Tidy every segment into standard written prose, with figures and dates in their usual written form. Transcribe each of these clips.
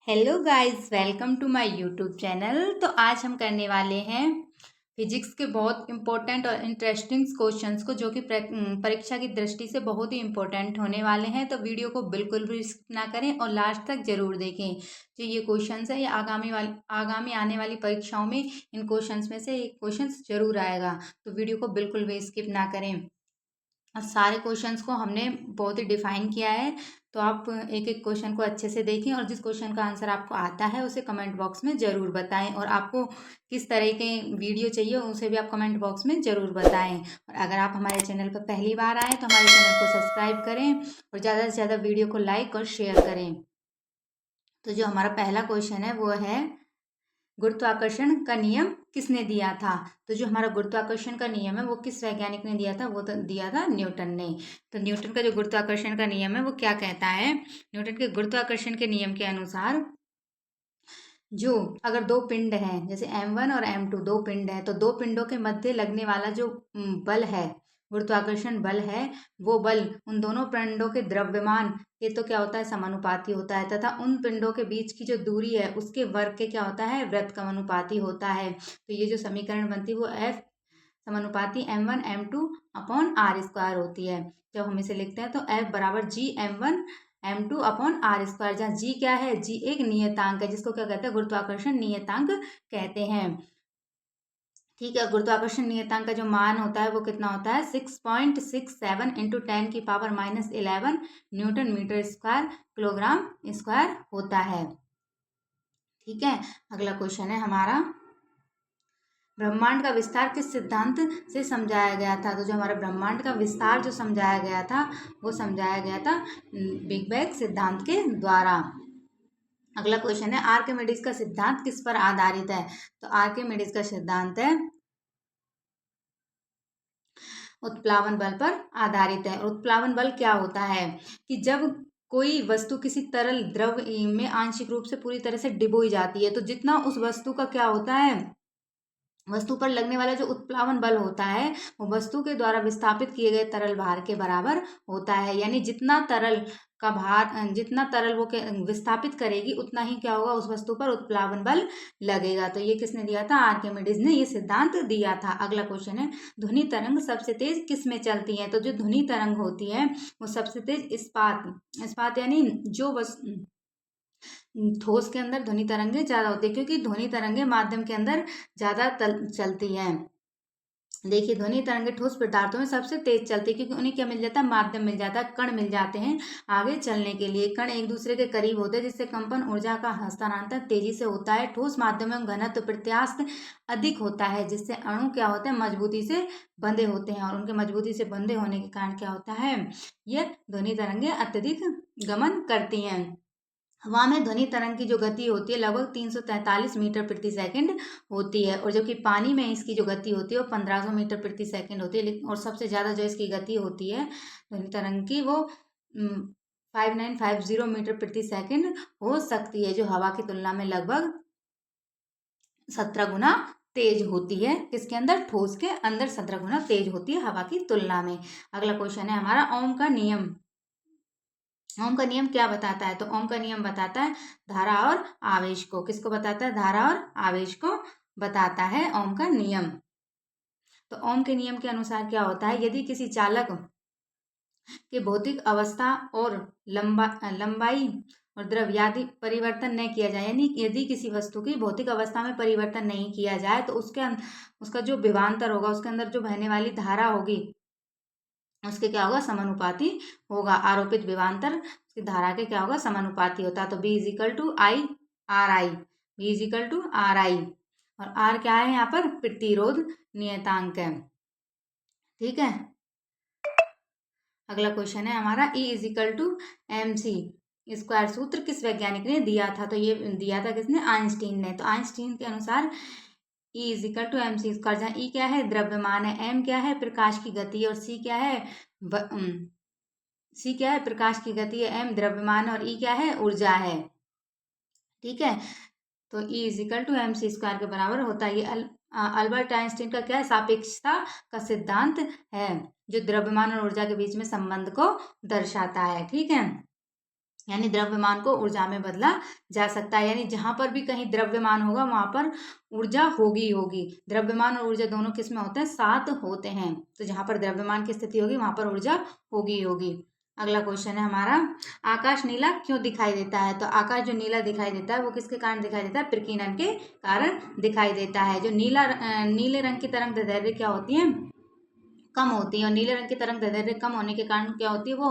Hello guys, welcome to my YouTube channel. तो आज हम करने वाले हैं फिजिक्स के बहुत इंपॉर्टेंट और इंटरेस्टिंग क्वेश्चंस को, जो कि परीक्षा की दृष्टि से बहुत ही इंपॉर्टेंट होने वाले हैं। तो वीडियो को बिल्कुल भी स्किप ना करें और लास्ट तक जरूर देखें। जो ये क्वेश्चंस है, ये आगामी आने वाली परीक्षाओं में इन क्वेश्चंस में से एक क्वेश्चन जरूर आएगा। तो वीडियो को बिल्कुल भी स्किप ना करें। और सारे क्वेश्चंस को हमने बहुत ही डिफाइन किया है, तो आप एक एक क्वेश्चन को अच्छे से देखें और जिस क्वेश्चन का आंसर आपको आता है उसे कमेंट बॉक्स में ज़रूर बताएं। और आपको किस तरह के वीडियो चाहिए उसे भी आप कमेंट बॉक्स में ज़रूर बताएं। और अगर आप हमारे चैनल पर पहली बार आएँ तो हमारे चैनल को सब्सक्राइब करें और ज़्यादा से ज़्यादा वीडियो को लाइक और शेयर करें। तो जो हमारा पहला क्वेश्चन है वो है, गुरुत्वाकर्षण का नियम किसने दिया था? तो जो हमारा गुरुत्वाकर्षण का नियम है वो किस वैज्ञानिक ने दिया था? वो तो दिया था न्यूटन ने। तो न्यूटन का जो गुरुत्वाकर्षण का नियम है वो क्या कहता है? न्यूटन के गुरुत्वाकर्षण के नियम के अनुसार, जो अगर दो पिंड हैं, जैसे M1 और M2 दो पिंड हैं, तो दो पिंडों के मध्य लगने वाला जो बल है, गुरुत्वाकर्षण बल है, वो बल उन दोनों पिंडों के द्रव्यमान ये तो क्या होता है, समानुपाती होता है, तथा उन पिंडों के बीच की जो दूरी है उसके वर्ग के क्या होता है, व्युत्क्रमानुपाती होता है। तो ये जो समीकरण बनती है वो F समानुपाती M1 M2 upon R square होती है। जब हम इसे लिखते हैं तो F बराबर G M1 M2 upon R square, जहाँ G क्या है, G एक नियतांक है, जिसको क्या कहते हैं, गुरुत्वाकर्षण नियतांक कहते हैं। ठीक है, गुरुत्वाकर्षण नियतांक का जो मान होता है वो कितना होता है, 6.67 into 10⁻11 newton metre square kilogram square होता है। ठीक है, अगला क्वेश्चन है हमारा, ब्रह्मांड का विस्तार किस सिद्धांत से समझाया गया था? तो जो हमारा ब्रह्मांड का विस्तार जो समझाया गया था वो समझाया गया था बिग बैंग सिद्धांत के द्वारा। अगला क्वेश्चन है, आर्किमिडीज का सिद्धांत किस पर आधारित है? तो आर्किमिडीज का सिद्धांत है उत्प्लावन बल पर आधारित है। और उत्प्लावन बल क्या होता है कि जब कोई वस्तु किसी तरल द्रव में आंशिक रूप से पूरी तरह से डिबोई जाती है, तो जितना उस वस्तु का क्या होता है, वस्तु पर लगने वाला जो उत्प्लावन बल होता है वो वस्तु के द्वारा विस्थापित किए गए तरल भार के बराबर होता है। यानी जितना तरल का भार, जितना तरल वो विस्थापित करेगी उतना ही क्या होगा, उस वस्तु पर उत्प्लावन बल लगेगा। तो ये किसने दिया था? आर्किमिडीज ने ये सिद्धांत दिया था। अगला क्वेश्चन है, ध्वनि तरंग सबसे तेज किस में चलती है? तो जो ध्वनि तरंग होती है वो सबसे तेज इस्पात यानी जो ठोस के अंदर ध्वनि तरंगे ज्यादा होती है, क्योंकि ध्वनि तरंगे माध्यम के अंदर ज्यादा चलती हैं। देखिए, ध्वनि तरंगे ठोस पदार्थों में सबसे तेज चलती है, क्योंकि उन्हें क्या मिल जाता है, माध्यम मिल जाता है, कण मिल जाते हैं आगे चलने के लिए। कण एक दूसरे के करीब होते हैं, जिससे कंपन ऊर्जा का हस्तांतरण तेजी से होता है। ठोस माध्यम में घनत्व प्रत्यास्थ अधिक होता है, जिससे अणु क्या होते हैं, मजबूती से बंधे होते हैं, और उनके मजबूती से बंधे होने के कारण क्या होता है, ये ध्वनि तरंगे अत्यधिक गमन करती हैं। हवा में ध्वनि तरंग की जो गति होती है लगभग 343 मीटर प्रति सेकंड होती है, और जबकि पानी में इसकी जो गति होती है वो 1500 मीटर प्रति सेकंड होती है। और सबसे ज़्यादा जो इसकी गति होती है ध्वनि तरंग की, वो 5950 मीटर प्रति सेकंड हो सकती है, जो हवा की तुलना में लगभग 17 गुना तेज होती है। किसके अंदर? ठोस के अंदर 17 गुना तेज होती है हवा की तुलना में। अगला क्वेश्चन है हमारा, ओम का नियम। ओम का नियम क्या बताता है? तो ओम का नियम बताता है धारा और आवेश को। किसको बताता है? धारा और आवेश को बताता है ओम का नियम। तो ओम के नियम के अनुसार क्या होता है, यदि किसी चालक के भौतिक अवस्था और लंबाई और द्रव्यादि परिवर्तन न किया जाए, यानी यदि किसी वस्तु की भौतिक अवस्था में परिवर्तन नहीं किया जाए, तो उसका जो विभवांतर होगा, उसके अंदर जो बहने वाली धारा होगी, उसके क्या होगा, समानुपाती होगा। आरोपित विभवांतर उसकी धारा के क्या होगा, समानुपाती होता है। तो B equal to I R I, B equal to R I, और आर क्या है यहाँ पर, प्रतिरोध नियतांक है। ठीक है, अगला क्वेश्चन है हमारा, E equal to MC square सूत्र किस वैज्ञानिक ने दिया था? तो ये दिया था किसने? आइंस्टीन ने। तो आइंस्टीन के अनुसार E equal to MC square, जहाँ E क्या है, द्रव्यमान है, M क्या है, प्रकाश की गति, और C क्या है, C क्या है, प्रकाश की गति है, M द्रव्यमान, और E क्या है, ऊर्जा है। ठीक है, तो E equal to MC square के बराबर होता है। ये अल्बर्ट आइंस्टीन का क्या है, सापेक्षता का सिद्धांत है, जो द्रव्यमान और ऊर्जा के बीच में संबंध को दर्शाता है। ठीक है, यानी द्रव्यमान को ऊर्जा में बदला जा सकता है। यानी जहां पर भी कहीं द्रव्यमान होगा वहां पर ऊर्जा होगी होगी। द्रव्यमान और ऊर्जा दोनों किस में होते हैं? साथ होते हैं। तो जहां पर द्रव्यमान की स्थिति होगी वहां पर ऊर्जा होगी होगी। अगला क्वेश्चन है हमारा, आकाश नीला क्यों दिखाई देता है? तो आकाश जो नीला दिखाई देता है वो किसके कारण दिखाई देता है? प्रकीर्णन के कारण दिखाई देता है। जो नीले रंग की तरंग दैर्ध्य क्या होती है? कम होती है। और नीले रंग की तरंग दैर्ध्य कम होने के कारण क्या होती है? वो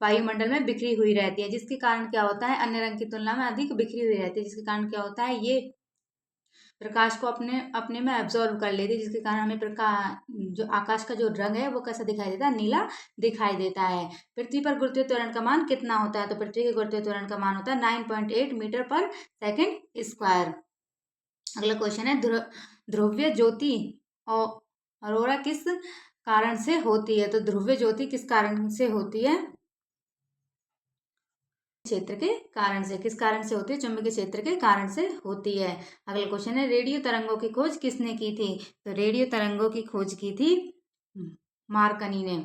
वायुमंडल में बिखरी हुई रहती है, जिसके कारण क्या होता है? अन्य रंग की तुलना में अधिक बिखरी हुई रहती है, जिसके कारण क्या होता है? ये प्रकाश को अपने अपने में एब्जॉर्व कर लेती है, जिसके कारण हमें प्रकाश, जो आकाश का जो रंग है वो कैसा दिखाई देता है? नीला दिखाई देता है। पृथ्वी पर गुरुत्वीय त्वरण का मान कितना होता है? तो पृथ्वी के गुरुत्वीय त्वरण का मान होता है 9.8 मीटर पर सेकेंड स्क्वायर। अगला क्वेश्चन है, ध्रुवीय ज्योति और अरोरा किस कारण से होती है? तो ध्रुवीय ज्योति किस कारण से होती है? क्षेत्र के कारण से। किस कारण से होती है? चुंबकीय क्षेत्र के कारण से होती है। अगला क्वेश्चन है, रेडियो तरंगों की खोज किसने की थी? तो रेडियो तरंगों की खोज की थी मार्कनी ने।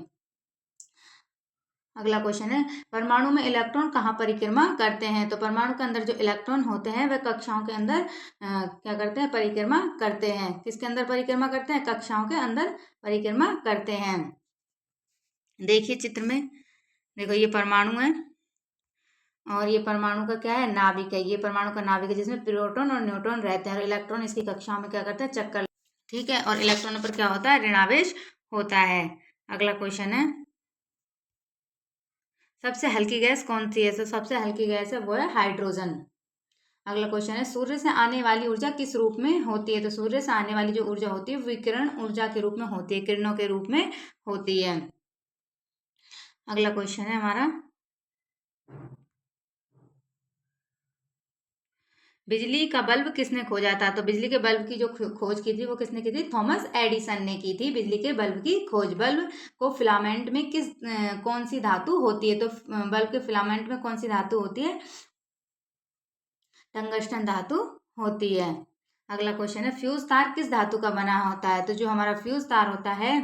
अगला क्वेश्चन है, परमाणु में इलेक्ट्रॉन कहाँ परिक्रमा करते हैं? तो परमाणु के अंदर जो इलेक्ट्रॉन होते हैं वह कक्षाओं के अंदर क्या करते हैं? परिक्रमा करते हैं। किसके अंदर परिक्रमा करते हैं? कक्षाओं के अंदर परिक्रमा करते हैं। देखिए चित्र में, देखो ये परमाणु है और ये परमाणु का क्या है? नाभिक है। ये परमाणु का नाभिक है जिसमें प्रोटॉन और न्यूट्रॉन रहते हैं और इलेक्ट्रॉन इसकी कक्षाओं में क्या करते हैं? चक्कर। ठीक है, और इलेक्ट्रॉनों पर क्या होता है? ऋणावेश होता है। अगला क्वेश्चन है, सबसे हल्की गैस कौन सी है? तो सबसे हल्की गैस है वो है हाइड्रोजन। अगला क्वेश्चन है, सूर्य से आने वाली ऊर्जा किस रूप में होती है? तो सूर्य से आने वाली जो ऊर्जा होती है विकिरण ऊर्जा के रूप में होती है, किरणों के रूप में होती है। अगला क्वेश्चन है हमारा, बिजली का बल्ब किसने खोजा था? तो बिजली के बल्ब की जो खोज की थी वो किसने की थी? थॉमस एडिसन ने की थी बिजली के बल्ब की खोज। बल्ब को फिलामेंट में कौन सी धातु होती है? तो बल्ब के फिलामेंट में कौन सी धातु होती है? टंगस्टन धातु होती है। अगला क्वेश्चन है, फ्यूज तार किस धातु का बना होता है? तो जो हमारा फ्यूज तार होता है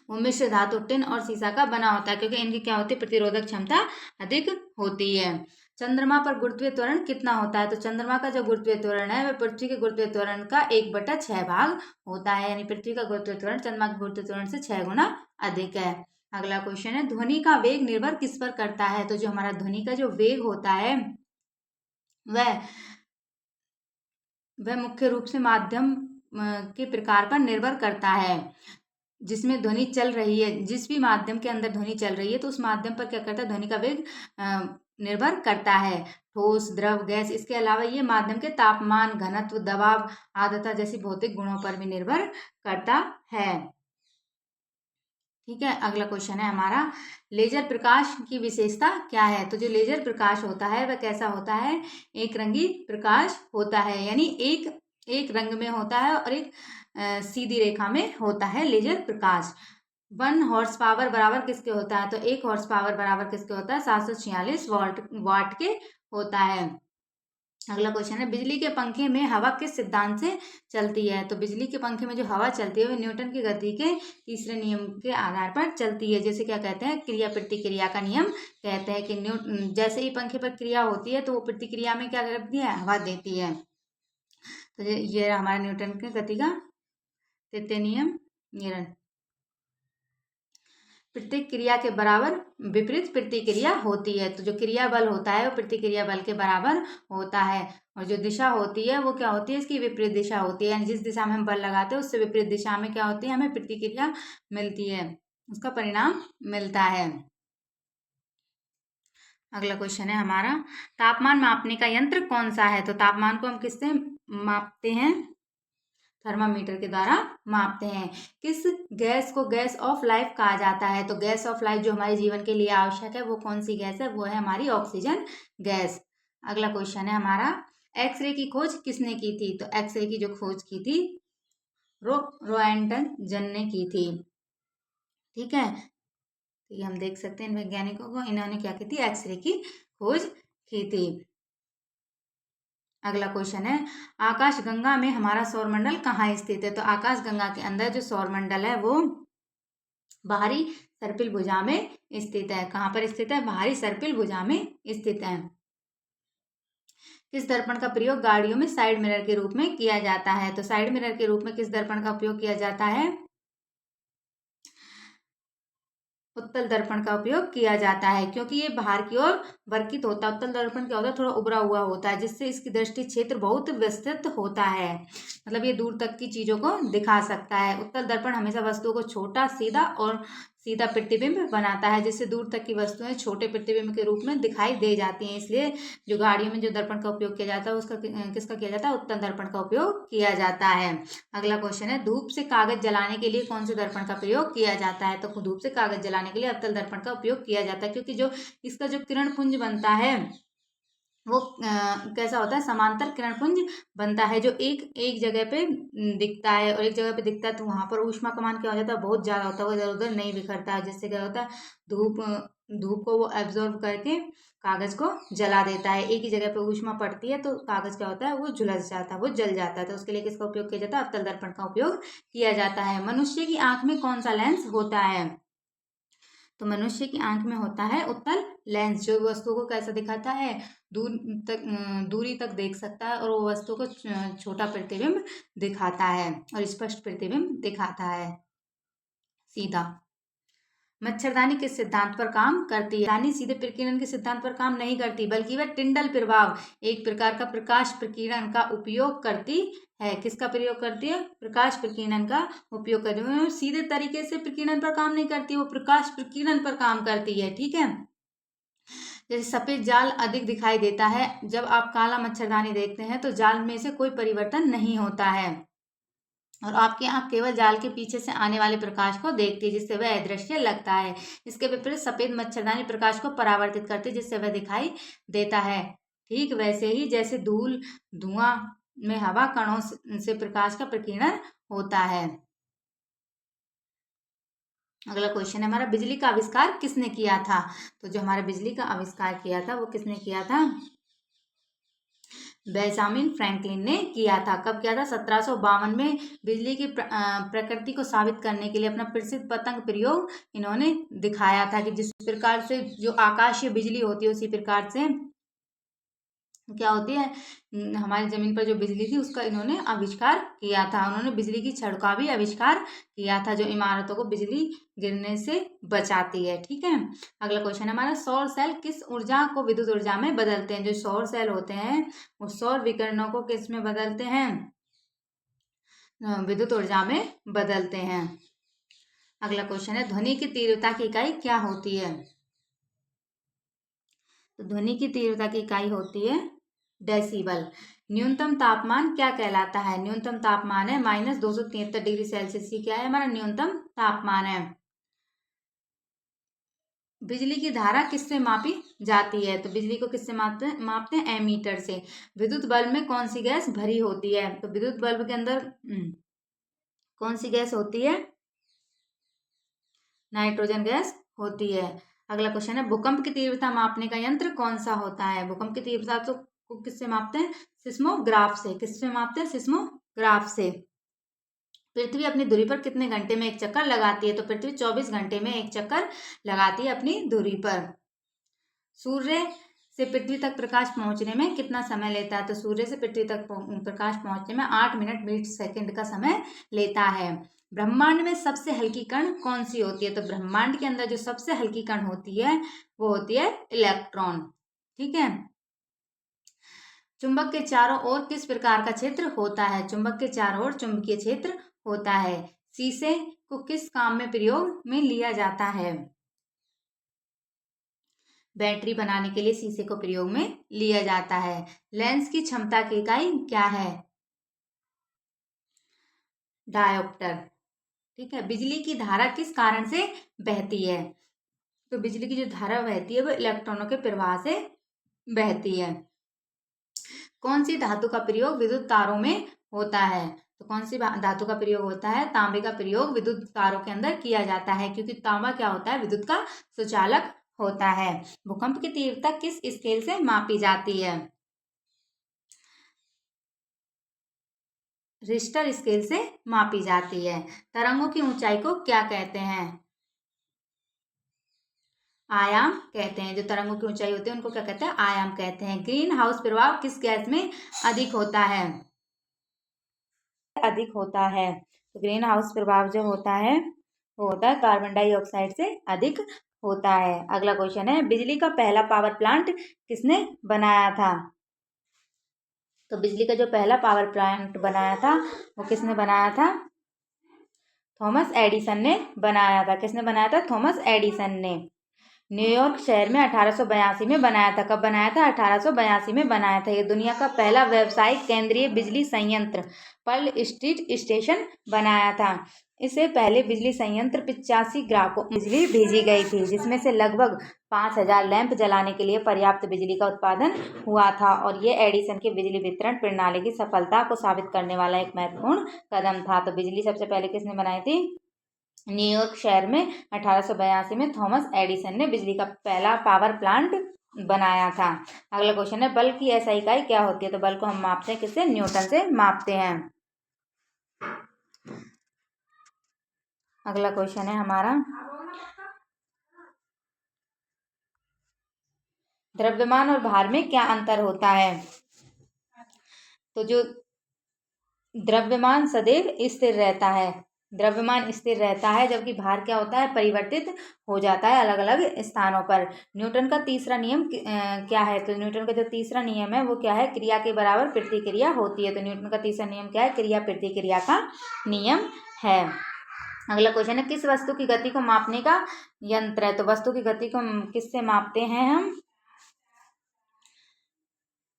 वो मिश्र धातु टिन और सीसा का बना होता है, क्योंकि इनकी क्या होती है? प्रतिरोधक क्षमता अधिक होती है। चंद्रमा पर गुरुत्वीय त्वरण कितना होता है? तो चंद्रमा का जो गुरुत्वीय त्वरण है वह पृथ्वी के गुरुत्वीय त्वरण का 1/6 भाग होता है। यानी पृथ्वी का गुरुत्वीय त्वरण चंद्रमा के गुरुत्वीय त्वरण से 6 गुना अधिक है। अगला क्वेश्चन है, ध्वनि का वेग निर्भर किस पर करता है? तो जो हमारा ध्वनि का जो वेग होता है वह मुख्य रूप से माध्यम के प्रकार पर निर्भर करता है। जिसमें ध्वनि चल रही है, जिस भी माध्यम के अंदर ध्वनि चल रही है तो उस माध्यम पर क्या करता है? ध्वनि का वेग निर्भर करता है। ठोस, द्रव, गैस, इसके अलावा ये माध्यम के तापमान, घनत्व, दबाव, आर्द्रता जैसी भौतिक गुणों पर भी निर्भर करता है। ठीक है, अगला क्वेश्चन है हमारा, लेजर प्रकाश की विशेषता क्या है? तो जो लेजर प्रकाश होता है वह कैसा होता है? एक रंगी प्रकाश होता है। यानी एक रंग में होता है और एक सीधी रेखा में होता है लेजर प्रकाश। 1 हॉर्स पावर बराबर किसके होता है? तो 1 हॉर्स पावर बराबर किसके होता है? 746 वाट के होता है। अगला क्वेश्चन है, बिजली के पंखे में हवा किस सिद्धांत से चलती है? तो बिजली के पंखे में जो हवा चलती है वो न्यूटन की गति के तीसरे नियम के आधार पर चलती है, जैसे क्या कहते हैं? क्रिया प्रतिक्रिया का नियम कहते हैं कि जैसे ही पंखे पर क्रिया होती है तो वो प्रतिक्रिया में क्या करती है? हवा देती है। तो ये हमारा न्यूटन की गति का तृतीय नियम। प्रतिक्रिया के बराबर विपरीत प्रतिक्रिया होती है। तो जो क्रिया बल होता है वो प्रतिक्रिया बल के बराबर होता है और जो दिशा होती है वो क्या होती है? इसकी विपरीत दिशा होती है। यानी जिस दिशा में हम बल लगाते हैं उससे विपरीत दिशा में क्या होती है? हमें प्रतिक्रिया मिलती है, उसका परिणाम मिलता है। अगला क्वेश्चन है हमारा, तापमान मापने का यंत्र कौन सा है? तो तापमान को हम किससे मापते हैं? थर्मामीटर के द्वारा मापते हैं। किस गैस को गैस ऑफ लाइफ कहा जाता है? तो गैस ऑफ लाइफ जो हमारे जीवन के लिए आवश्यक है वो कौन सी गैस है? वो है हमारी ऑक्सीजन गैस। अगला क्वेश्चन है हमारा, एक्सरे की खोज किसने की थी? तो एक्सरे की जो खोज की थी रोएंटन जन ने की थी। ठीक है, तो ये हम देख सकते हैं इन वैज्ञानिकों को, इन्होंने क्या की थी? एक्सरे की खोज की थी। अगला क्वेश्चन है, आकाश गंगा में हमारा सौरमंडल कहाँ स्थित है? तो आकाश गंगा के अंदर जो सौरमंडल है वो बाहरी सर्पिल भुजा में स्थित है। कहाँ पर स्थित है? बाहरी सर्पिल भुजा में स्थित है। किस दर्पण का प्रयोग गाड़ियों में साइड मिरर के रूप में किया जाता है? तो साइड मिरर के रूप में किस दर्पण का उपयोग किया जाता है? उत्तल दर्पण का उपयोग किया जाता है, क्योंकि ये बाहर की ओर वर्कित होता है। उत्तल दर्पण क्या होता है? थोड़ा उभरा हुआ होता है, जिससे इसकी दृष्टि क्षेत्र बहुत विस्तृत होता है। मतलब ये दूर तक की चीजों को दिखा सकता है। उत्तल दर्पण हमेशा वस्तुओं को छोटा, सीधा और सीधा प्रतिबिंब बनाता है, जिससे दूर तक की वस्तुएं छोटे प्रतिबिंब के रूप में दिखाई दे जाती हैं। इसलिए जो गाड़ियों में जो दर्पण का उपयोग किया जाता है उसका किसका किया जाता है? उत्तल दर्पण का उपयोग किया जाता है। अगला क्वेश्चन है, धूप से कागज जलाने के लिए कौन से दर्पण का प्रयोग किया जाता है? तो धूप से कागज जलाने के लिए अवतल दर्पण का उपयोग किया जाता है, क्योंकि जो इसका जो किरण पुंज बनता है वो कैसा होता है? समांतर किरण पुंज बनता है, जो एक एक जगह पे दिखता है, और एक जगह पे दिखता है तो वहां पर ऊष्मा कमान क्या हो जाता है? बहुत ज्यादा होता है, वो इधर उधर नहीं बिखरता है, जिससे क्या होता है? धूप धूप को वो एब्जॉर्ब करके कागज को जला देता है। एक ही जगह पे ऊष्मा पड़ती है तो कागज क्या होता है? वो झुलस जाता है, वो जल जाता है। तो उसके लिए किसका उपयोग किया जाता है? अवतल दर्पण का उपयोग किया जाता है। मनुष्य की आंख में कौन सा लेंस होता है? तो मनुष्य की आंख में होता है उत्तल लेंस, जो वस्तु को कैसा दिखाता है? दूर तक दूरी तक देख सकता है, और वो वस्तु को छोटा प्रतिबिंब दिखाता है और स्पष्ट प्रतिबिंब दिखाता है, सीधा। मच्छरदानी किस सिद्धांत पर काम करती है? मच्छरदानी सीधे प्रकीर्णन के सिद्धांत पर काम नहीं करती, बल्कि वह टिंडल प्रभाव, एक प्रकार का प्रकाश प्रकीर्णन का उपयोग करती है। किसका प्रयोग करती है? प्रकाश प्रकीर्णन का उपयोग करती है। वो सीधे तरीके से प्रकीर्णन पर काम नहीं करती, वो प्रकाश प्रकीर्णन पर काम करती है। ठीक है। जैसे सफेद जाल अधिक दिखाई देता है, जब आप काला मच्छरदानी देखते हैं तो जाल में से कोई परिवर्तन नहीं होता है, और आपकी आंख केवल जाल के पीछे से आने वाले प्रकाश को देखती है, जिससे वह अदृश्य लगता है। इसके विपरीत सफेद मच्छरदानी प्रकाश को परावर्तित करती है, जिससे वह दिखाई देता है। ठीक वैसे ही जैसे धूल धुआं में हवा कणों से प्रकाश का प्रकीर्णन होता है। अगला क्वेश्चन है हमारा, बिजली का आविष्कार किसने किया था? तो जो हमारा बिजली का आविष्कार किया था वो किसने किया था? बेंजामिन फ्रैंकलिन ने किया था। कब किया था? 1752 में। बिजली की प्रकृति को साबित करने के लिए अपना प्रसिद्ध पतंग प्रयोग इन्होंने दिखाया था, कि जिस प्रकार से जो आकाशीय बिजली होती है उसी प्रकार से क्या होती है, हमारी जमीन पर जो बिजली थी उसका इन्होंने आविष्कार किया था। उन्होंने बिजली की छड़ का भी आविष्कार किया था, जो इमारतों को बिजली गिरने से बचाती है। ठीक है। अगला क्वेश्चन है हमारा, सौर सेल किस ऊर्जा को विद्युत ऊर्जा में बदलते हैं? जो सौर सेल होते हैं वो सौर विकिरणों को किस में बदलते हैं? विद्युत ऊर्जा में बदलते हैं। अगला क्वेश्चन है, ध्वनि की तीव्रता की इकाई क्या होती है? तो ध्वनि की तीव्रता की इकाई होती है डेसिबल। न्यूनतम तापमान क्या कहलाता है? न्यूनतम तापमान है -273 डिग्री सेल्सियस। क्या है? हमारा न्यूनतम तापमान है। बिजली की धारा किससे मापी जाती है? तो बिजली को किससे मापते हैं? एमीटर से। विद्युत बल्ब में कौन सी गैस भरी होती है? तो विद्युत बल्ब के अंदर कौन सी गैस होती है? नाइट्रोजन गैस होती है। अगला क्वेश्चन है, भूकंप की तीव्रता मापने का यंत्र कौन सा होता है? भूकंप की तीव्रता तो किससे मापते हैं? सिस्मोग्राफ से। किससे मापते हैं? सिस्मोग्राफ से। पृथ्वी अपनी धुरी पर कितने घंटे में एक चक्कर लगाती है? तो पृथ्वी 24 घंटे में एक चक्कर लगाती है अपनी धुरी पर। सूर्य से पृथ्वी तक प्रकाश पहुंचने में कितना समय लेता है? तो सूर्य से पृथ्वी तक प्रकाश पहुंचने में 8 मिनट 20 सेकंड का समय लेता है। ब्रह्मांड में सबसे हल्की कण कौन सी होती है? तो ब्रह्मांड के अंदर जो सबसे हल्की कण होती है वो होती है इलेक्ट्रॉन। ठीक है। चुंबक के चारों ओर किस प्रकार का क्षेत्र होता है? चुंबक के चारों ओर चुंबकीय क्षेत्र होता है। शीशे को किस काम में प्रयोग में लिया जाता है? बैटरी बनाने के लिए शीशे को प्रयोग में लिया जाता है। लेंस की क्षमता की इकाई क्या है? डायोप्टर। ठीक है। बिजली की धारा किस कारण से बहती है? तो बिजली की जो धारा बहती है वो इलेक्ट्रॉनों के प्रवाह से बहती है। कौन सी धातु का प्रयोग विद्युत तारों में होता है? तो कौन सी धातु का प्रयोग होता है? तांबे का प्रयोग विद्युत तारों के अंदर किया जाता है, क्योंकि तांबा क्या होता है? विद्युत का सुचालक होता है। भूकंप की तीव्रता किस स्केल से मापी जाती है? रिश्टर स्केल से मापी जाती है। तरंगों की ऊंचाई को क्या कहते हैं? आयाम कहते हैं। जो तरंगों की ऊंचाई होती है उनको क्या कहते हैं? आयाम कहते हैं। ग्रीन हाउस प्रभाव किस गैस में अधिक होता है? अधिक होता है। तो ग्रीन हाउस प्रभाव जो होता है वो होता है कार्बन डाइऑक्साइड से अधिक होता है। अगला क्वेश्चन है, बिजली का पहला पावर प्लांट किसने बनाया था? तो बिजली का जो पहला पावर प्लांट बनाया था वो किसने बनाया था? थॉमस एडिसन ने बनाया था। किसने बनाया था? थॉमस एडिसन ने। न्यूयॉर्क शहर में 1882 में बनाया था। कब बनाया था? 1882 में बनाया था। ये दुनिया का पहला व्यावसायिक केंद्रीय बिजली संयंत्र पर्ल स्ट्रीट स्टेशन बनाया था। इससे पहले बिजली संयंत्र 85 ग्राहकों बिजली भेजी गई थी, जिसमें से लगभग 5000 लैंप जलाने के लिए पर्याप्त बिजली का उत्पादन हुआ था। और ये एडिसन की बिजली वितरण प्रणाली की सफलता को साबित करने वाला एक महत्वपूर्ण कदम था। तो बिजली सबसे पहले किसने बनाई थी? न्यूयॉर्क शहर में 1882 में थॉमस एडिसन ने बिजली का पहला पावर प्लांट बनाया था। अगला क्वेश्चन है, बल की ऐसा इकाई क्या होती है? तो बल को हम मापते हैं किससे? न्यूटन से मापते हैं। अगला क्वेश्चन है हमारा, द्रव्यमान और भार में क्या अंतर होता है? तो जो द्रव्यमान सदैव स्थिर रहता है, द्रव्यमान स्थिर रहता है, जबकि भार क्या होता है? परिवर्तित हो जाता है अलग अलग स्थानों पर। न्यूटन का तीसरा नियम क्या है? तो न्यूटन का जो तीसरा नियम है वो क्या है? क्रिया के बराबर प्रतिक्रिया होती है। तो न्यूटन का तीसरा नियम क्या है? क्रिया प्रतिक्रिया का नियम है। अगला क्वेश्चन है, किस वस्तु की गति को मापने का यंत्र है? तो वस्तु की गति को किससे मापते हैं हम?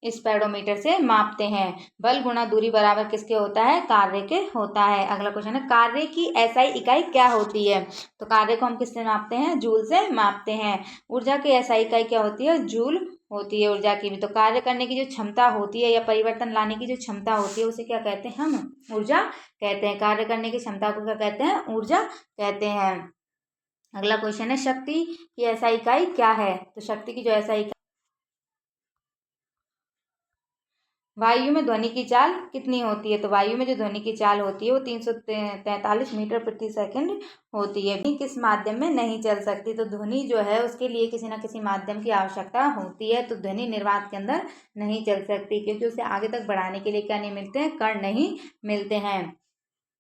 स्पीडोमीटर से मापते हैं। बल गुणा दूरी बराबर किसके होता है? कार्य के होता है। अगला क्वेश्चन है, कार्य की एसआई इकाई क्या होती है? तो कार्य को हम किससे मापते हैं? जूल से मापते हैं। ऊर्जा की एसआई इकाई क्या होती है? जूल होती है ऊर्जा की भी। तो कार्य करने की जो क्षमता होती है या परिवर्तन लाने की जो क्षमता होती है उसे क्या कहते हैं? हम ऊर्जा कहते हैं। कार्य करने की क्षमता को क्या कहते हैं? ऊर्जा कहते हैं। अगला क्वेश्चन है, शक्ति की एसआई इकाई क्या है? तो शक्ति की जो एसआई वायु में ध्वनि की चाल कितनी होती है? तो वायु में जो ध्वनि की चाल होती है वो 343 मीटर प्रति सेकंड होती है। ध्वनि किस माध्यम में नहीं चल सकती? तो ध्वनि जो है उसके लिए किसी न किसी माध्यम की आवश्यकता होती है। तो ध्वनि निर्वात के अंदर नहीं चल सकती, क्योंकि उसे आगे तक बढ़ाने के लिए क्या नहीं मिलते हैं? कण नहीं मिलते हैं।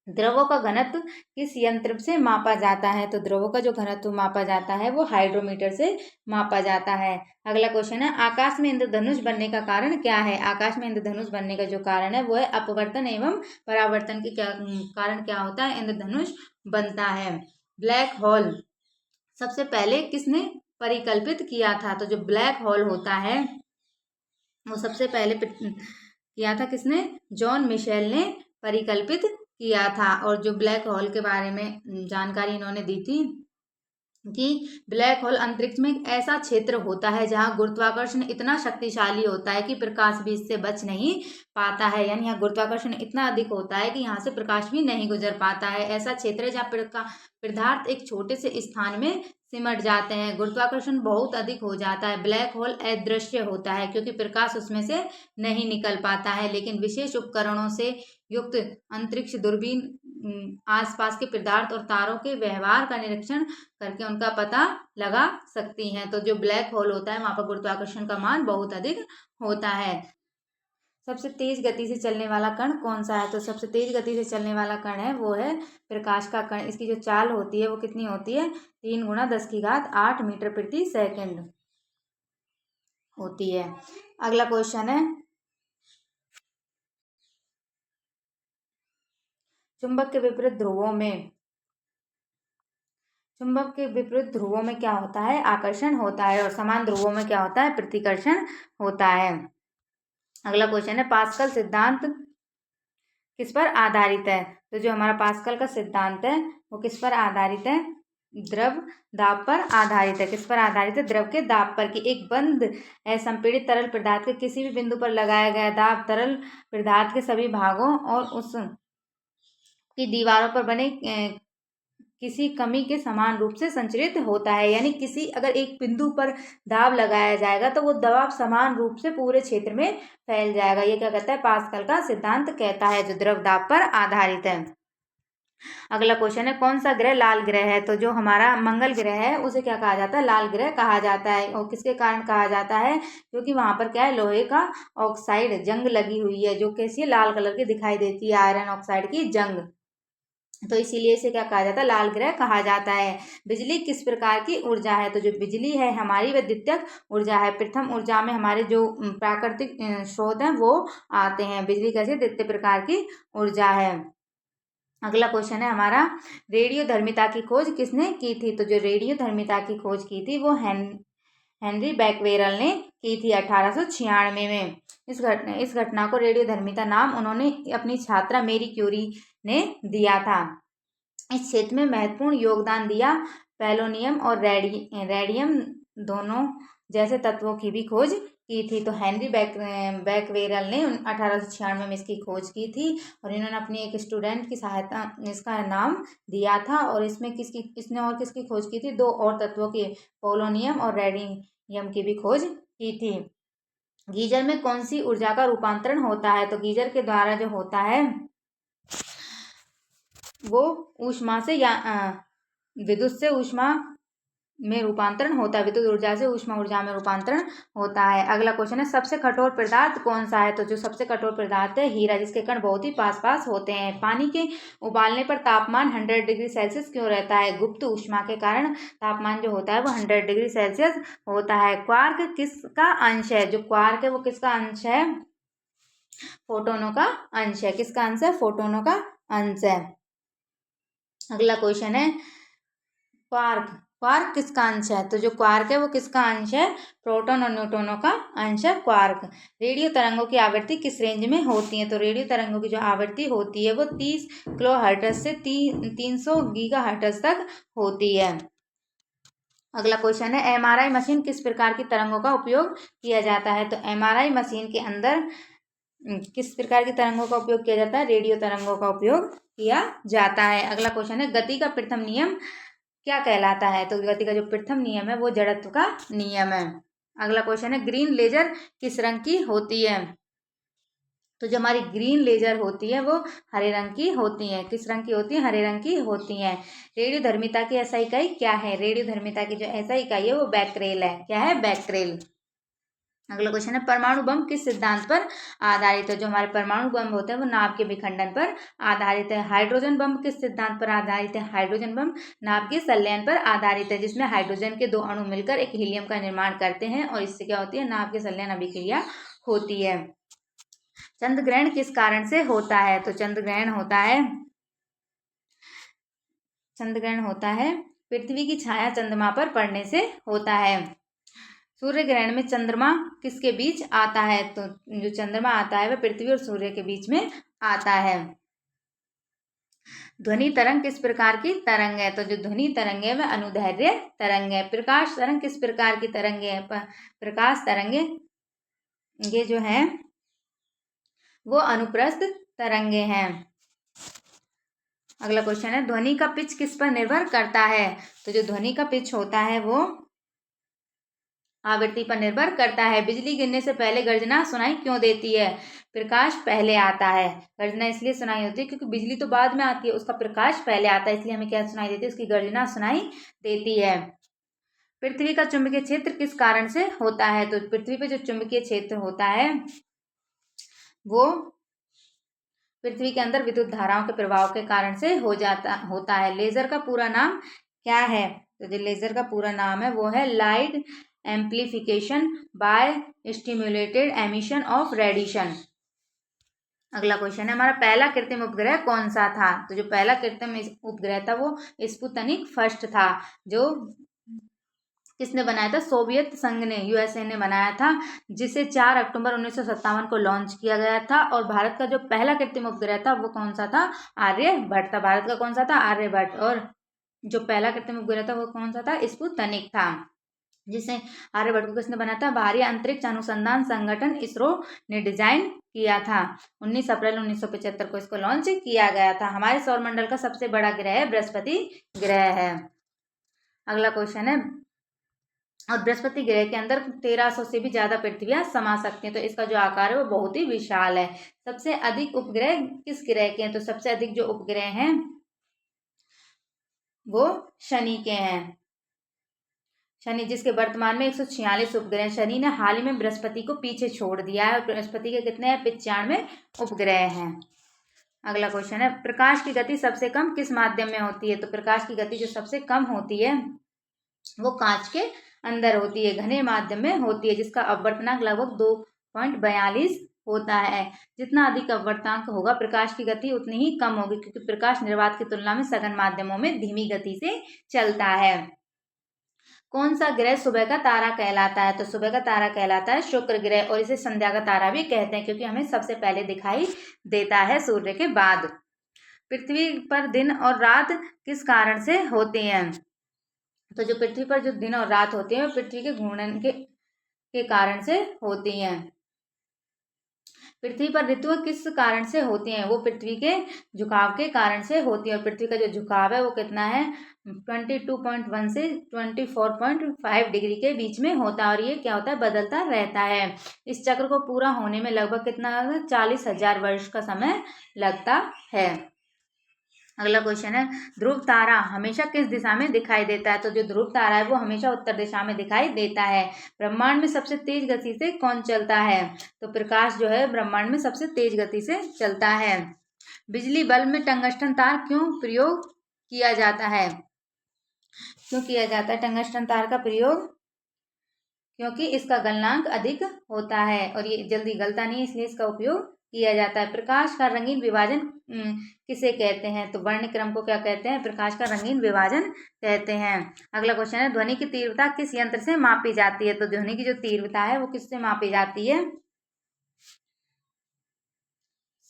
द्रवों का घनत्व किस यंत्र से मापा जाता है? तो द्रवों का जो घनत्व मापा जाता है वो हाइड्रोमीटर से मापा जाता है। अगला क्वेश्चन है, आकाश में इंद्रधनुष बनने का कारण क्या है? आकाश में इंद्रधनुष बनने का जो कारण है वो है अपवर्तन एवं परावर्तन के कारण क्या होता है? इंद्रधनुष बनता है। ब्लैक होल सबसे पहले किसने परिकल्पित किया था? तो जो ब्लैक होल होता है वो सबसे पहले किया था किसने? जॉन मिशेल ने परिकल्पित किया था। और जो ब्लैक होल के बारे में जानकारी इन्होंने दी थी कि ब्लैक होल अंतरिक्ष में एक ऐसा क्षेत्र होता है जहां गुरुत्वाकर्षण इतना शक्तिशाली होता है कि प्रकाश भी इससे बच नहीं पाता है। यानी यहाँ गुरुत्वाकर्षण इतना अधिक होता है कि यहाँ से प्रकाश भी नहीं गुजर पाता है। ऐसा क्षेत्र है जहाँ पदार्थ एक छोटे से स्थान में सिमट जाते हैं। गुरुत्वाकर्षण बहुत अधिक हो जाता है। ब्लैक होल अदृश्य होता है क्योंकि प्रकाश उसमें से नहीं निकल पाता है, लेकिन विशेष उपकरणों से युक्त अंतरिक्ष दूरबीन आसपास के पदार्थ और तारों के व्यवहार का निरीक्षण करके उनका पता लगा सकती हैं। तो जो ब्लैक होल होता है वहां पर गुरुत्वाकर्षण का मान बहुत अधिक होता है। सबसे तेज गति से चलने वाला कण कौन सा है? तो सबसे तेज गति से चलने वाला कण है वो है प्रकाश का कण। इसकी जो चाल होती है वो कितनी होती है? 3 × 10⁸ मीटर प्रति सेकंड होती है। अगला क्वेश्चन है, चुंबक के विपरीत ध्रुवों में क्या होता है? आकर्षण होता है। और समान ध्रुवों में क्या होता है? प्रतिकर्षण होता है। अगला क्वेश्चन है, पास्कल सिद्धांत किस पर आधारित है? तो जो हमारा पास्कल का सिद्धांत है वो किस पर आधारित है? द्रव दाब पर आधारित है। किस पर आधारित है? द्रव के दाब पर। कि एक बंद असंपीड़ित तरल पदार्थ के किसी भी बिंदु पर लगाया गया दाब तरल पदार्थ के सभी भागों और उस की दीवारों पर बने किसी कमी के समान रूप से संचरित होता है। यानी किसी अगर एक बिंदु पर दाब लगाया जाएगा तो वो दबाव समान रूप से पूरे क्षेत्र में फैल जाएगा। ये क्या कहता है? पास्कल का सिद्धांत कहता है, जो द्रव दाब पर आधारित है। अगला क्वेश्चन है, कौन सा ग्रह लाल ग्रह है? तो जो हमारा मंगल ग्रह है उसे क्या कहा जाता है? लाल ग्रह कहा जाता है। और किसके कारण कहा जाता है? क्योंकि वहां पर क्या है, लोहे का ऑक्साइड जंग लगी हुई है, जो कैसी है, लाल कलर की दिखाई देती है, आयरन ऑक्साइड की जंग। तो इसीलिए इसे क्या कहा जाता है? लाल ग्रह कहा जाता है। बिजली किस प्रकार की ऊर्जा है? तो जो बिजली है हमारी, वह द्वितीयक ऊर्जा है। प्रथम ऊर्जा में हमारे जो प्राकृतिक स्रोत हैं वो आते हैं। बिजली कैसे? द्वितीय प्रकार की ऊर्जा है। अगला क्वेश्चन है हमारा, रेडियो धर्मिता की खोज किसने की थी? तो जो रेडियो धर्मिता की खोज की थी वो हेनरी बैक्वेरल ने की थी 1896 में। इस घटना को रेडियो धर्मिता नाम उन्होंने अपनी छात्रा मेरी क्यूरी ने दिया था। इस क्षेत्र में महत्वपूर्ण योगदान दिया पोलोनियम और रेडियम दोनों जैसे तत्वों की भी खोज की थी। तो हेनरी बैक्वेरल ने 1896 में इसकी खोज की थी और इन्होंने अपनी एक स्टूडेंट की सहायता इसका नाम दिया था। और इसमें इसने और किसकी खोज की थी? दो और तत्वों की, पोलोनियम और रेडियम की भी खोज की थी। गीजर में कौन सी ऊर्जा का रूपांतरण होता है? तो गीजर के द्वारा जो होता है वो ऊष्मा से या विद्युत से ऊष्मा में रूपांतरण होता है, विद्युत ऊर्जा से ऊष्मा ऊर्जा में रूपांतरण होता है। अगला क्वेश्चन है, सबसे कठोर पदार्थ कौन सा है? तो जो सबसे कठोर पदार्थ है हीरा, जिसके कण बहुत ही पास पास होते हैं। पानी के उबालने पर तापमान 100 डिग्री सेल्सियस क्यों रहता है? गुप्त ऊष्मा के कारण तापमान जो होता है वो 100 डिग्री सेल्सियस होता है। क्वार्क किसका अंश है? जो क्वार्क है वो किसका अंश है? फोटोनों का अंश है। किसका अंश है? फोटोनों का अंश है। अगला क्वेश्चन है, क्वार्क क्वार्क किसका अंश है? तो जो क्वार्क है वो किसका अंश है? प्रोटॉन और न्यूट्रॉनों का अंश है क्वार्क। रेडियो तरंगों की आवृत्ति किस रेंज में होती है? तो रेडियो तरंगों की जो आवृत्ति होती है वो 30 किलो हर्ट्ज से 300 गीगा हर्ट्ज तक होती है। अगला क्वेश्चन है, एमआरआई मशीन किस प्रकार की तरंगों का उपयोग किया जाता है? तो एमआरआई मशीन के अंदर किस प्रकार की तरंगों का उपयोग किया जाता है? रेडियो तरंगों का उपयोग किया जाता है। अगला क्वेश्चन है, गति का प्रथम नियम क्या कहलाता है? तो गति का जो प्रथम नियम है वो जड़त्व का नियम है। अगला क्वेश्चन है, ग्रीन लेजर किस रंग की होती है? तो जो हमारी ग्रीन लेजर होती है वो हरे रंग की होती है। किस रंग की होती है? हरे रंग की होती है। रेडियो धर्मिता की SI इकाई क्या है? रेडियो धर्मिता की जो SI इकाई है वो बैक्रेल है। क्या है? बैक्रेल। अगला क्वेश्चन है, परमाणु बम किस सिद्धांत पर आधारित है? जो हमारे परमाणु बम होते हैं वो नाभ के विखंडन पर आधारित है। हाइड्रोजन बम किस सिद्धांत पर आधारित है? हाइड्रोजन बम नाभ के संलयन पर आधारित है, जिसमें हाइड्रोजन के दो अणु मिलकर एक हीलियम का निर्माण करते हैं और इससे क्या होती है? नाभ के संलयन अभिक्रिया होती है। चंद्र ग्रहण किस कारण से होता है? तो चंद्र ग्रहण होता है पृथ्वी की छाया चंद्रमा पर पड़ने से होता है। सूर्य ग्रहण में चंद्रमा किसके बीच आता है? तो जो चंद्रमा आता है वह पृथ्वी और सूर्य के बीच में आता है। ध्वनि तरंग किस प्रकार की तरंग है? तो जो ध्वनि तरंग है वह अनुदैर्ध्य तरंग है। प्रकाश तरंग किस प्रकार की तरंग है? प्रकाश तरंगे ये जो है वो अनुप्रस्थ तरंगे हैं। अगला क्वेश्चन है, ध्वनि का पिच किस पर निर्भर करता है? तो जो ध्वनि का पिच होता है वो आवृत्ति पर निर्भर करता है। बिजली गिरने से पहले गर्जना सुनाई क्यों देती है? प्रकाश पहले आता है। गर्जना इसलिए सुनाई होती है क्योंकि बिजली तो बाद में आती है, उसका प्रकाश पहले आता है, इसलिए हमें क्या सुनाई देती है? उसकी गर्जना सुनाई देती है। पृथ्वी का चुंबकीय क्षेत्र किस कारण से होता है? तो पृथ्वी पे जो चुंबकीय क्षेत्र होता है वो पृथ्वी के अंदर विद्युत धाराओं के प्रभाव के कारण से होता है। लेजर का पूरा नाम क्या है? तो जो लेजर का पूरा नाम है वो है light amplification by stimulated emission of radiation. अगला क्वेश्चन है, हमारा पहला कृत्रिम उपग्रह कौन सा था? तो जो पहला कृत्रिम उपग्रह था वो स्पुतनिक फर्स्ट था। जो किसने बनाया था? सोवियत संघ ने, USA ने बनाया था, जिसे 4 अक्टूबर 1957 को लॉन्च किया गया था। और भारत का जो पहला कृत्रिम उपग्रह था वो कौन सा था? आर्यभट्ट था। भारत का कौन सा था? आर्यभट्ट। और जो पहला कृत्रिम उपग्रह था वो कौन सा था? स्पुतनिक था, जिसे आर्यभट्ट को किसने बनाया था? भारतीय अंतरिक्ष अनुसंधान संगठन इसरो ने डिजाइन किया था। 19 अप्रैल 1975 को इसको लॉन्च किया गया था। हमारे सौरमंडल का सबसे बड़ा ग्रह बृहस्पति ग्रह है। अगला क्वेश्चन है, और बृहस्पति ग्रह के अंदर 1300 से भी ज्यादा पृथ्वियां समा सकती हैं, तो इसका जो आकार है वो बहुत ही विशाल है। सबसे अधिक उपग्रह किस ग्रह के हैं? तो सबसे अधिक जो उपग्रह हैं वो शनि के हैं। शनि जिसके वर्तमान में 146 उपग्रह, शनि ने हाल ही में बृहस्पति को पीछे छोड़ दिया है और बृहस्पति के कितने हैं? 95 उपग्रह हैं। अगला क्वेश्चन है, प्रकाश की गति सबसे कम किस माध्यम में होती है? तो प्रकाश की गति जो सबसे कम होती है वो कांच के अंदर होती है, घने माध्यम में होती है, जिसका अपवर्तनांक लगभग 2.42 होता है। जितना अधिक अपवर्तनांक होगा प्रकाश की गति उतनी ही कम होगी, क्योंकि प्रकाश निर्वात की तुलना में सघन माध्यमों में धीमी गति से चलता है। कौन सा ग्रह सुबह का तारा कहलाता है? तो सुबह का तारा कहलाता है शुक्र ग्रह, और इसे संध्या का तारा भी कहते हैं, क्योंकि हमें सबसे पहले दिखाई देता है सूर्य के बाद। पृथ्वी पर दिन और रात किस कारण से होते हैं? तो जो पृथ्वी पर जो दिन और रात होते हैं वो पृथ्वी के घूर्णन के कारण से होती हैं। पृथ्वी पर ऋतुएं किस कारण से होती हैं? वो पृथ्वी के झुकाव के कारण से होती है, और पृथ्वी का जो झुकाव है वो कितना है? 22.1 से 24.5 डिग्री के बीच में होता है, और ये क्या होता है? बदलता रहता है। इस चक्र को पूरा होने में लगभग कितना 40,000 वर्ष का समय लगता है। अगला क्वेश्चन है, ध्रुव तारा हमेशा किस दिशा में दिखाई देता है? तो जो ध्रुव तारा है वो हमेशा उत्तर दिशा में दिखाई देता है। ब्रह्मांड में सबसे तेज गति से कौन चलता है? तो प्रकाश जो है ब्रह्मांड में सबसे तेज गति से चलता है। बिजली बल्ब में टंगस्टन तार क्यों प्रयोग किया जाता है? क्यों किया जाता है टंगस्टन तार का प्रयोग? क्योंकि इसका गलनांक अधिक होता है और ये जल्दी गलता नहीं, इसलिए इसका उपयोग किया जाता है। प्रकाश का रंगीन विभाजन किसे कहते हैं? तो वर्णक्रम को क्या कहते हैं? प्रकाश का रंगीन विभाजन कहते हैं। अगला क्वेश्चन है, ध्वनि की तीव्रता किस यंत्र से मापी जाती है? तो ध्वनि की जो तीव्रता है वो किससे मापी जाती है?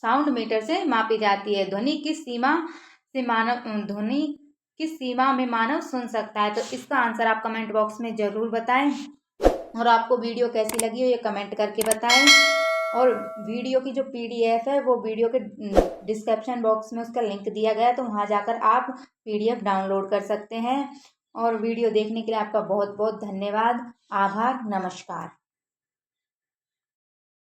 साउंड मीटर से मापी जाती है। ध्वनि किस सीमा में मानव सुन सकता है? तो इसका आंसर आप कमेंट बॉक्स में जरूर बताएं, और आपको वीडियो कैसी लगी हो ये कमेंट करके बताएं। और वीडियो की जो PDF है वो वीडियो के डिस्क्रिप्शन बॉक्स में उसका लिंक दिया गया है, तो वहाँ जाकर आप PDF डाउनलोड कर सकते हैं। और वीडियो देखने के लिए आपका बहुत बहुत धन्यवाद। आभार। नमस्कार।